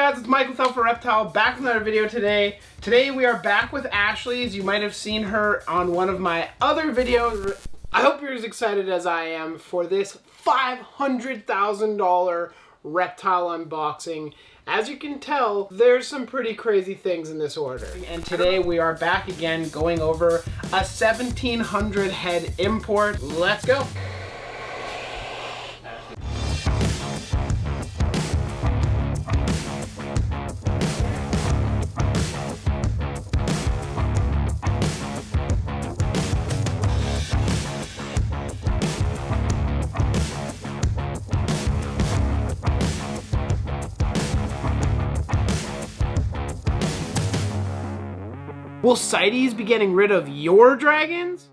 guys, it's Mike with Alpha Reptile, back with another video today. Today we are back with Ashley's. You might have seen her on one of my other videos. I hope you're as excited as I am for this $500,000 reptile unboxing. As you can tell, there's some pretty crazy things in this order. And today we are back again going over a 1,700 head import. Let's go. Will CITES be getting rid of your dragons?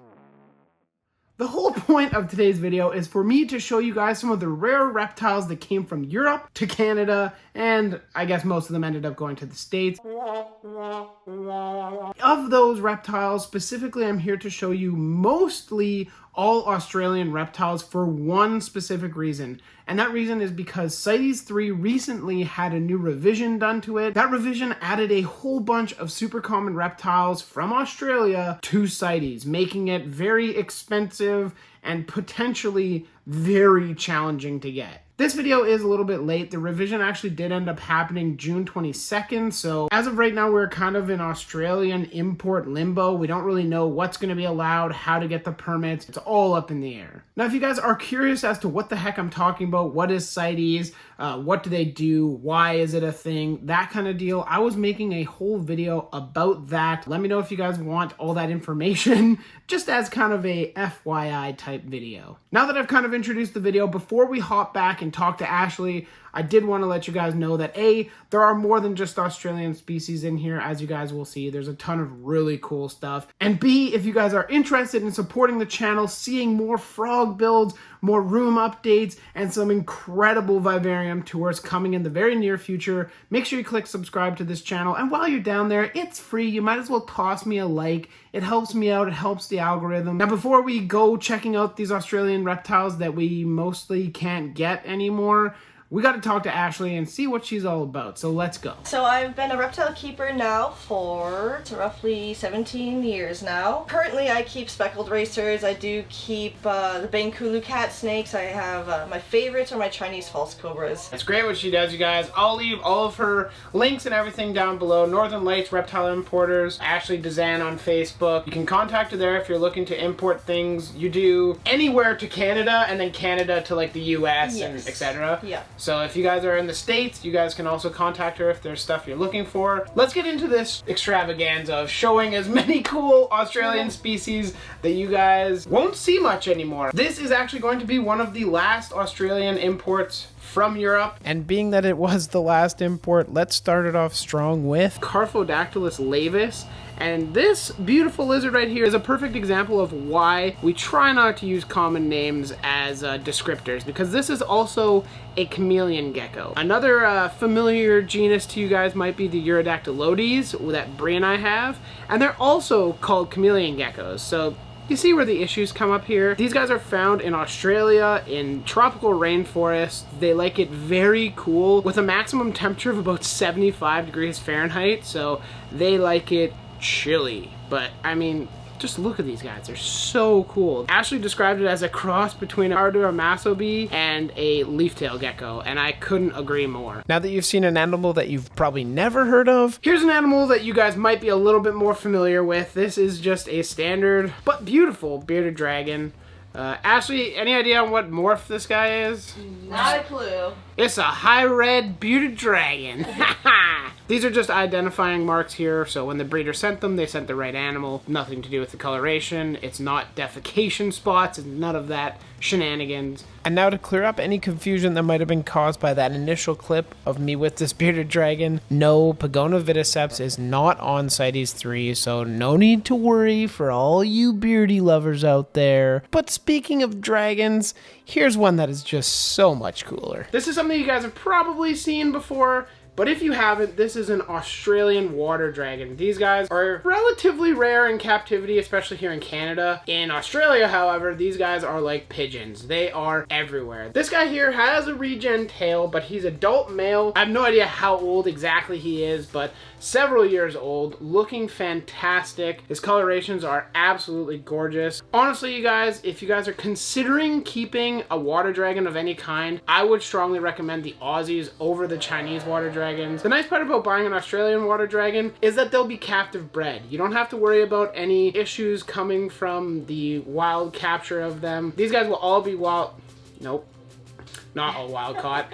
The whole point of today's video is for me to show you guys some of the rare reptiles that came from Europe to Canada, and I guess most of them ended up going to the States. Of those reptiles, specifically, I'm here to show you mostly all Australian reptiles for one specific reason. And that reason is because CITES 3 recently had a new revision done to it. That revision added a whole bunch of super common reptiles from Australia to CITES, making it very expensive and potentially very challenging to get. This video is a little bit late. The revision actually did end up happening June 22nd. So as of right now, we're kind of in Australian import limbo. We don't really know what's going to be allowed, how to get the permits. It's all up in the air. Now, if you guys are curious as to what the heck I'm talking about, what is CITES, what do they do, why is it a thing, that kind of deal, I was making a whole video about that. Let me know if you guys want all that information, just as kind of a FYI type video. Now that I've kind of introduced the video, before we hop back and talk to Ashley, I did want to let you guys know that A, there are more than just Australian species in here. As you guys will see, there's a ton of really cool stuff. And B, if you guys are interested in supporting the channel, seeing more frog builds, more room updates, and some incredible vivarium tours coming in the very near future, make sure you click subscribe to this channel. And while you're down there, it's free. You might as well toss me a like. It helps me out. It helps the algorithm. Now, before we go checking out these Australian reptiles that we mostly can't get anymore, we got to talk to Ashley and see what she's all about. So let's go. So I've been a reptile keeper now for roughly 17 years now. Currently I keep speckled racers. I do keep the Bengkulu cat snakes. I have my favorites are my Chinese false cobras. That's great what she does, you guys. I'll leave all of her links and everything down below. Northern Lights Reptile Importers, Ashley Dezan on Facebook. You can contact her there if you're looking to import things you do anywhere to Canada, and then Canada to like the US, yes, and etc. Yeah. So if you guys are in the States, you guys can also contact her if there's stuff you're looking for. Let's get into this extravaganza of showing as many cool Australian species that you guys won't see much anymore. This is actually going to be one of the last Australian imports from Europe. And being that it was the last import, let's start it off strong with Carphodactylus laevis. And this beautiful lizard right here is a perfect example of why we try not to use common names as descriptors, because this is also a chameleon gecko. Another familiar genus to you guys might be the Urodactylodes that Brie and I have, and they're also called chameleon geckos. So you see where the issues come up here. These guys are found in Australia in tropical rainforests. They like it very cool with a maximum temperature of about 75 degrees Fahrenheit. So they like it chilly, but I mean, just look at these guys. They're so cool. Ashley described it as a cross between an Ardua masobe and a leaf-tail gecko, and I couldn't agree more. Now that you've seen an animal that you've probably never heard of, here's an animal that you guys might be a little bit more familiar with. This is just a standard but beautiful bearded dragon. Ashley, any idea on what morph this guy is? Not a clue. It's a high red bearded dragon. These are just identifying marks here, so when the breeder sent them, they sent the right animal. Nothing to do with the coloration. It's not defecation spots, and none of that shenanigans. And now to clear up any confusion that might have been caused by that initial clip of me with this bearded dragon, no, Pagona viticeps is not on CITES 3, so no need to worry for all you beardy lovers out there. But speaking of dragons, here's one that is just so much cooler. This is something you guys have probably seen before. But if you haven't, this is an Australian water dragon. These guys are relatively rare in captivity, especially here in Canada. In Australia, however, these guys are like pigeons. They are everywhere. This guy here has a regen tail, but he's adult male. I have no idea how old exactly he is, but several years old, looking fantastic. His colorations are absolutely gorgeous. Honestly, you guys, if you guys are considering keeping a water dragon of any kind, I would strongly recommend the Aussies over the Chinese water dragons. The nice part about buying an Australian water dragon is that they'll be captive bred. You don't have to worry about any issues coming from the wild capture of them. These guys will all be wild. Nope, not all wild caught.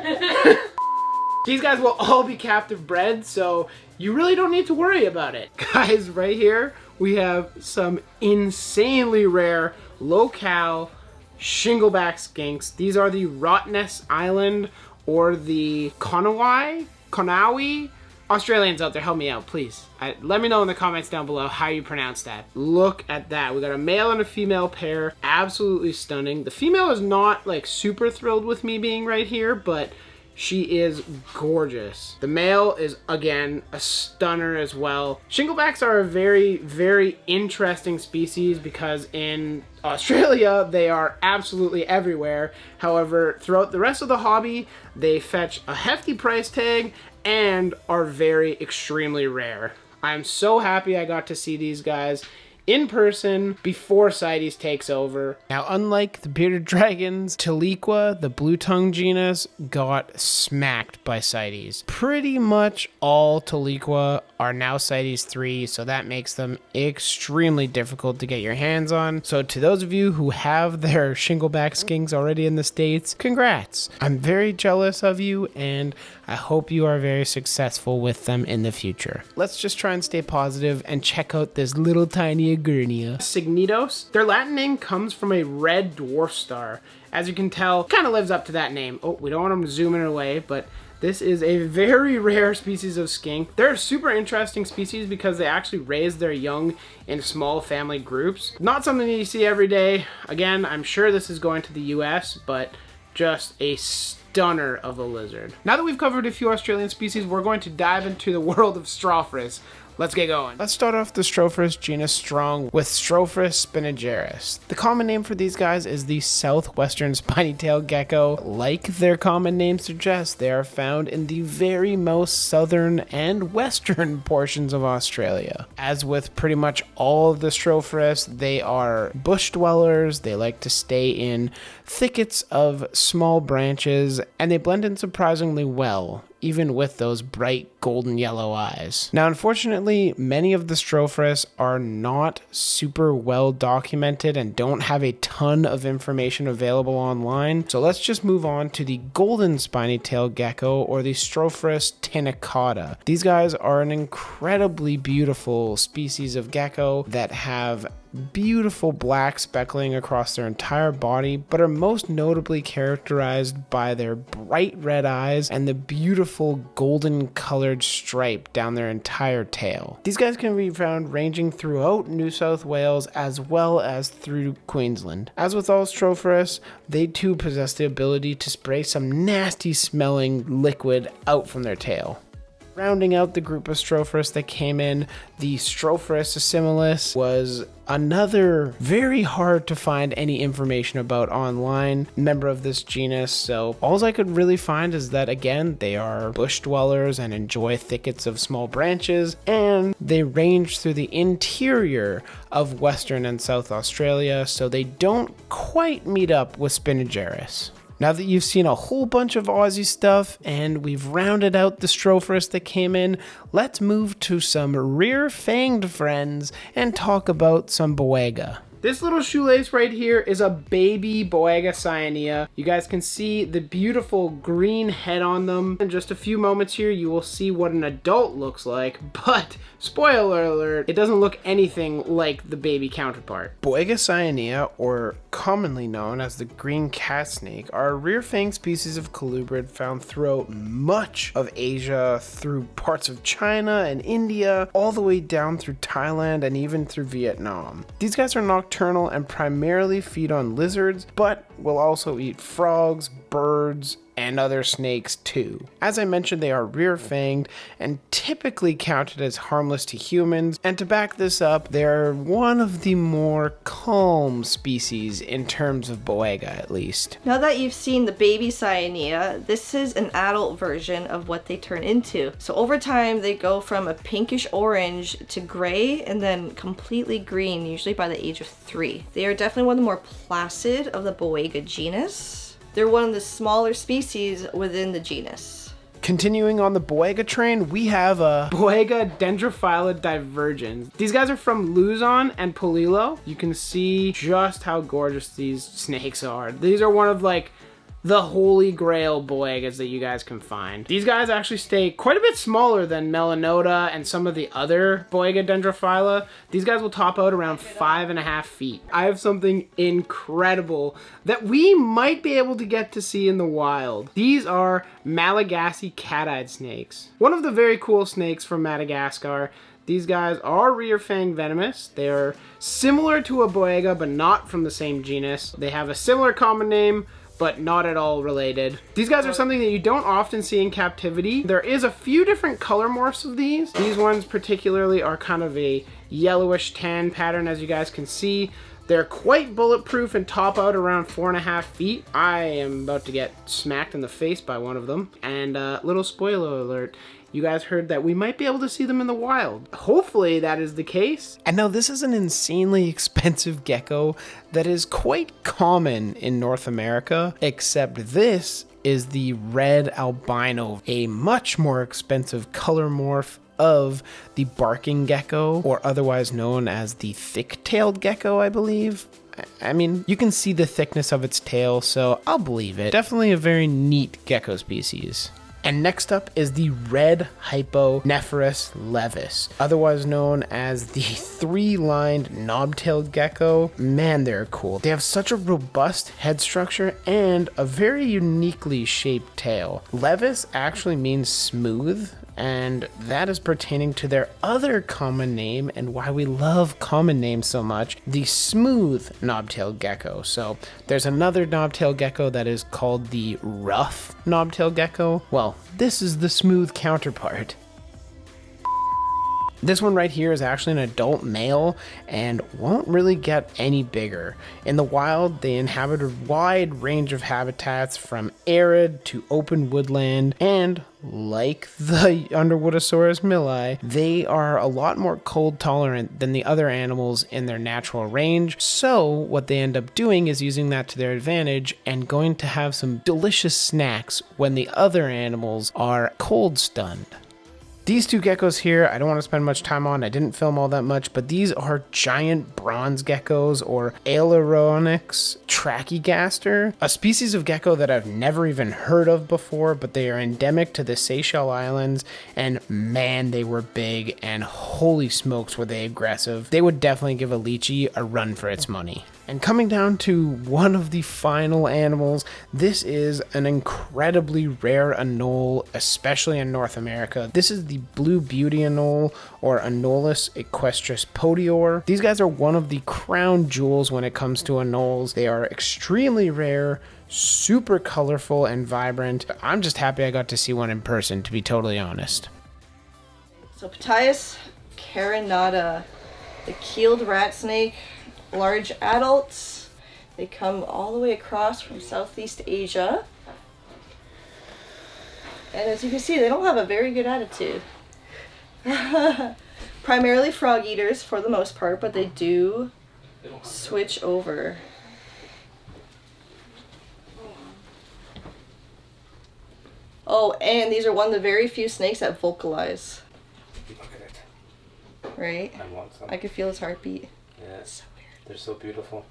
These guys will all be captive bred, so you really don't need to worry about it. Guys, right here, we have some insanely rare low-cal shingleback skinks. These are the Rottnest Island or the Konawi. Australians out there, help me out, please. Let me know in the comments down below how you pronounce that. Look at that. We got a male and a female pair. Absolutely stunning. The female is not like super thrilled with me being right here, but she is gorgeous. The male is, again, a stunner as well. Shinglebacks are a very, very interesting species because in Australia, they are absolutely everywhere. However, throughout the rest of the hobby, they fetch a hefty price tag and are very extremely rare. I'm so happy I got to see these guys in person before CITES takes over. Now, unlike the bearded dragons, Tytula, the blue-tongue genus, got smacked by CITES. Pretty much all Tytula are now CITES 3, so that makes them extremely difficult to get your hands on. So to those of you who have their shingleback skinks already in the States, congrats. I'm very jealous of you, and I hope you are very successful with them in the future. Let's just try and stay positive and check out this little tiny Agurnia. Signitos. Their Latin name comes from a red dwarf star. As you can tell, kind of lives up to that name. Oh, we don't want them to zoom in away, but this is a very rare species of skink. They're a super interesting species because they actually raise their young in small family groups. Not something that you see every day. Again, I'm sure this is going to the US, but just a stunner of a lizard. Now that we've covered a few Australian species, we're going to dive into the world of Strophrus. Let's get going. Let's start off the Strophrus genus strong with Strophrus spinageris. The common name for these guys is the southwestern spiny-tailed gecko. Like their common name suggests, they are found in the very most southern and western portions of Australia. As with pretty much all of the Strophrus, they are bush dwellers. They like to stay in thickets of small branches, and they blend in surprisingly well, even with those bright golden yellow eyes. Now, unfortunately, many of the Strophrus are not super well documented and don't have a ton of information available online. So let's just move on to the golden spiny-tailed gecko, or the Strophrus tinicata. These guys are an incredibly beautiful species of gecko that have beautiful black speckling across their entire body, but are most notably characterized by their bright red eyes and the beautiful golden colored stripe down their entire tail. These guys can be found ranging throughout New South Wales as well as through Queensland. As with all Strophrus, they too possess the ability to spray some nasty smelling liquid out from their tail. Rounding out the group of Strophrus that came in, the Strophrus assimilis was another very hard to find any information about online member of this genus. So all I could really find is that, again, they are bush dwellers and enjoy thickets of small branches, and they range through the interior of Western and South Australia, so they don't quite meet up with Spinageris. Now that you've seen a whole bunch of Aussie stuff and we've rounded out the Strophrus that came in, let's move to some rear-fanged friends and talk about some Boega. This little shoelace right here is a baby Boega cyanea. You guys can see the beautiful green head on them. In just a few moments here, you will see what an adult looks like, but spoiler alert, it doesn't look anything like the baby counterpart. Boega cyanea, or commonly known as the green cat snake, are a rear-fanged species of colubrid found throughout much of Asia, through parts of China and India, all the way down through Thailand and even through Vietnam. These guys are nocturnal and primarily feed on lizards, but will also eat frogs, birds, and other snakes too. As I mentioned, they are rear-fanged and typically counted as harmless to humans, and to back this up, they're one of the more calm species in terms of Boega at least. Now that you've seen the baby Cyanea, this is an adult version of what they turn into. So over time, they go from a pinkish orange to gray and then completely green, usually by the age of 3. They are definitely one of the more placid of the Boega genus. They're one of the smaller species within the genus. Continuing on the Boega train, we have a Boega dendrophylla divergens. These guys are from Luzon and Polillo. You can see just how gorgeous these snakes are. These are one of like the holy grail Boegas that you guys can find. These guys actually stay quite a bit smaller than Melanota and some of the other Boega dendrophylla. These guys will top out around 5.5 feet. I have something incredible that we might be able to get to see in the wild. These are Malagasy cat-eyed snakes. One of the very cool snakes from Madagascar. These guys are rear fang venomous. They are similar to a Boega, but not from the same genus. They have a similar common name, but not at all related. These guys are something that you don't often see in captivity. There is a few different color morphs of these. These ones particularly are kind of a yellowish tan pattern, as you guys can see. They're quite bulletproof and top out around 4.5 feet. I am about to get smacked in the face by one of them. And little spoiler alert, you guys heard that we might be able to see them in the wild. Hopefully that is the case. And now this is an insanely expensive gecko that is quite common in North America, except this is the red albino, a much more expensive color morph of the barking gecko, or otherwise known as the thick-tailed gecko, I believe. I mean, you can see the thickness of its tail, so I'll believe it. Definitely a very neat gecko species. And next up is the red Hyponephorus levis, otherwise known as the 3-lined knob-tailed gecko. Man, they're cool. They have such a robust head structure and a very uniquely shaped tail. Levis actually means smooth, and that is pertaining to their other common name and why we love common names so much, the smooth knob-tailed gecko. So there's another knob-tailed gecko that is called the rough knob-tailed gecko. Well, this is the smooth counterpart. This one right here is actually an adult male and won't really get any bigger. In the wild, they inhabit a wide range of habitats from arid to open woodland, and like the Underwoodosaurus milli, they are a lot more cold tolerant than the other animals in their natural range. So what they end up doing is using that to their advantage and going to have some delicious snacks when the other animals are cold stunned. These two geckos here, I don't want to spend much time on. I didn't film all that much, but these are giant bronze geckos, or Aileronix trachygaster, a species of gecko that I've never even heard of before, but they are endemic to the Seychelles Islands, and man, they were big, and holy smokes were they aggressive. They would definitely give a lychee a run for its money. And coming down to one of the final animals, this is an incredibly rare anole, especially in North America. This is the blue beauty anole, or Anolis equestris podior. These guys are one of the crown jewels when it comes to anoles. They are extremely rare, super colorful and vibrant. I'm just happy I got to see one in person, to be totally honest. So Ptyas carinata, the keeled rat snake. Large adults. They come all the way across from Southeast Asia. And as you can see, they don't have a very good attitude. Primarily frog eaters for the most part, but they do switch over. Oh, and these are one of the very few snakes that vocalize. Look at it. Right? I want some. I can feel his heartbeat. Yes. They're so beautiful.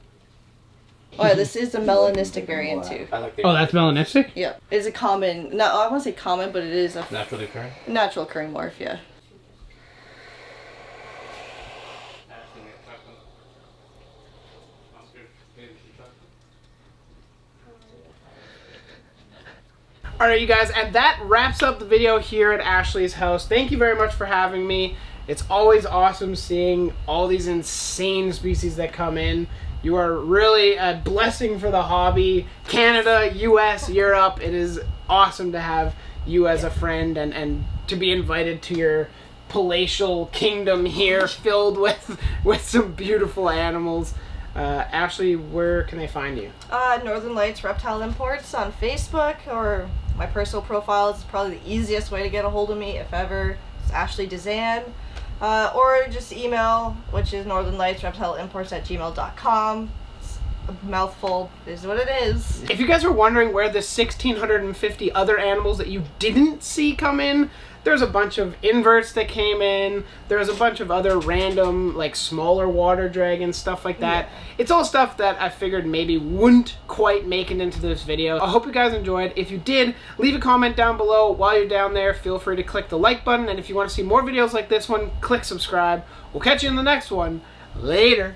Oh yeah, this is the melanistic variant too. I like the Oh, that's melanistic? Yeah, it's a common, no, I won't say common, but it is a naturally occurring. natural occurring morph, yeah. Alright you guys, and that wraps up the video here at Ashley's house. Thank you very much for having me. It's always awesome seeing all these insane species that come in. You are really a blessing for the hobby. Canada, US, Europe, it is awesome to have you as a friend and to be invited to your palatial kingdom here filled with some beautiful animals. Ashley, where can they find you? Northern Lights Reptile Imports on Facebook, or my personal profile is probably the easiest way to get a hold of me if ever. It's Ashley Dezan. Or just email, which is northernlightsreptileimports@gmail.com. It's a mouthful, is what it is. If you guys are wondering where the 1,650 other animals that you didn't see come in, there's a bunch of inverts that came in. There's a bunch of other random, like, smaller water dragons, stuff like that. Yeah. It's all stuff that I figured maybe wouldn't quite make it into this video. I hope you guys enjoyed. If you did, leave a comment down below. While you're down there, feel free to click the like button. And if you want to see more videos like this one, click subscribe. We'll catch you in the next one. Later.